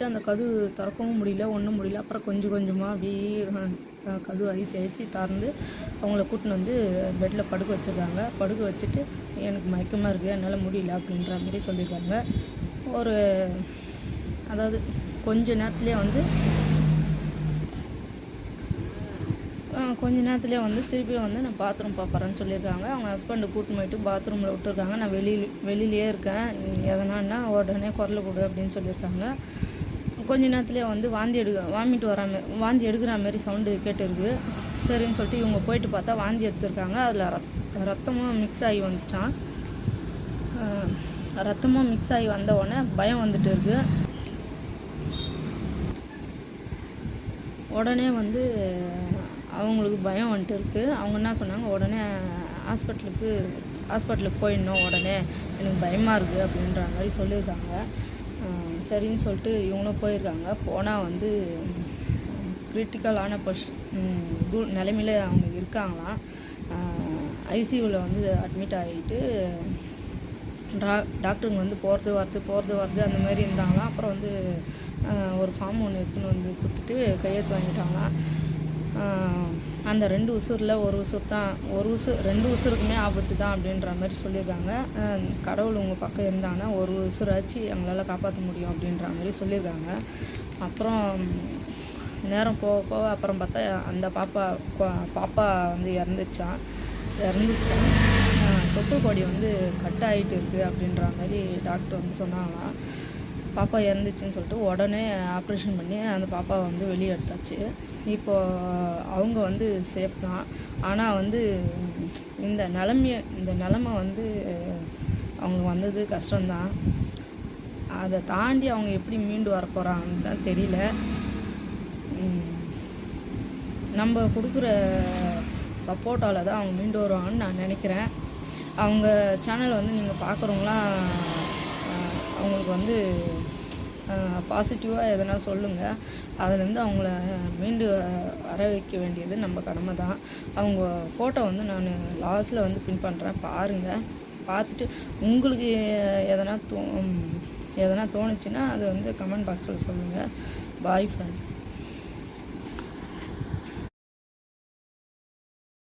அந்த கதவு திறக்கவும் முடியல, ஒன்றும் முடியல. அப்புறம் கொஞ்சம் கொஞ்சமாக அப்படியே கதவு அழுத்தி திறந்து அவங்கள கூட்டின்னு வந்து பெட்டில் படுக்க வச்சுருக்காங்க. படுக்க வச்சுட்டு எனக்கு மயக்கமாக இருக்குது, என்னால் முடியல அப்படின்ற மாதிரி சொல்லியிருக்காங்க. ஒரு அதாவது கொஞ்ச நேரத்துலேயே வந்து திருப்பியும் வந்து நான் பாத்ரூம் பார்ப்பறேன்னு சொல்லியிருக்காங்க. அவங்க ஹஸ்பண்டை கூட்டின்னு போயிட்டு பாத்ரூமில் விட்டுருக்காங்க. நான் வெளியிலேயே இருக்கேன், எதனான்னா உடனே குரல் கொடு அப்படின்னு சொல்லியிருக்காங்க. கொஞ்ச நேரத்துலேயே வந்து வாந்தி எடுக்கிற மாதிரி சவுண்டு கேட்டுருக்கு. சரின்னு சொல்லிட்டு இவங்க போயிட்டு பார்த்தா வாந்தி எடுத்துருக்காங்க. அதில் ரத்தமும் மிக்ஸ் ஆகி வந்துச்சான். ரத்தமும் மிக்ஸ் ஆகி வந்த உடனே பயம் வந்துட்டு இருக்குது. உடனே வந்து அவங்களுக்கு பயம் வந்துட்டு இருக்குது. அவங்க என்ன சொன்னாங்க, உடனே ஹாஸ்பிட்டலுக்கு போயிடணும், உடனே எனக்கு பயமாக இருக்குது அப்படின்ற மாதிரி சொல்லியிருக்காங்க. சரின்னு சொல்லிட்டு இவங்களும் போயிருக்காங்க. போனால் வந்து கிரிட்டிக்கலான நிலைமையில அவங்க இருக்காங்களாம். ஐசியூவில் வந்து அட்மிட் ஆகிட்டு டாக்டருங்க வந்து போகிறது வருது அந்த மாதிரி இருந்தாங்களாம். அப்புறம் வந்து ஒரு ஃபார்ம் ஒன்று எடுத்துன்னு வந்து கொடுத்துட்டு கையெழுத்து வாங்கிட்டாங்களாம். அந்த 2 உசுரில் 1 உசுர் தான், 2 உசுருக்குமே ஆபத்து தான் அப்படின்ற மாதிரி சொல்லியிருக்காங்க. கடவுள் உங்கள் பக்கம் இருந்தாங்கன்னா 1 உசுராச்சு எங்களால் காப்பாற்ற முடியும் அப்படின்ற மாதிரி சொல்லியிருக்காங்க. அப்புறம் நேரம் போக போக அப்புறம் பார்த்தா அந்த பாப்பா வந்து இறந்துச்சான். தொப்புள் கொடி வந்து கட் ஆகிட்டு இருக்குது அப்படின்ற மாதிரி டாக்டர் வந்து சொன்னாங்களாம். பாப்பா இறந்துச்சுன்னு சொல்லிட்டு உடனே ஆப்ரேஷன் பண்ணி அந்த பாப்பாவை வந்து வெளியே எடுத்தாச்சு. இப்போது அவங்க வந்து சேஃப் தான். ஆனால் வந்து இந்த நிலமை வந்து அவங்களுக்கு வந்தது கஷ்டம்தான். அதை தாண்டி அவங்க எப்படி மீண்டு வர போகிறாங்கன்னு தான் தெரியல. நம்ம கொடுக்குற சப்போர்ட்டால் தான் அவங்க மீண்டு வருவாங்கன்னு நான் நினைக்கிறேன். அவங்க சேனல் வந்து நீங்கள் பார்க்குறவங்களாம் அவங்களுக்கு வந்து பாசிட்டிவாக எதனா சொல்லுங்கள். அதுலேருந்து அவங்கள மீண்டு வர வைக்க வேண்டியது நம்ம கடமை தான். அவங்க ஃபோட்டோ வந்து நான் லாஸ்ட்டில் வந்து பின் பண்ணுறேன், பாருங்கள். பார்த்துட்டு உங்களுக்கு எதனா தோணுச்சுன்னா அதை வந்து கமெண்ட் பாக்ஸில் சொல்லுங்கள். Bye friends.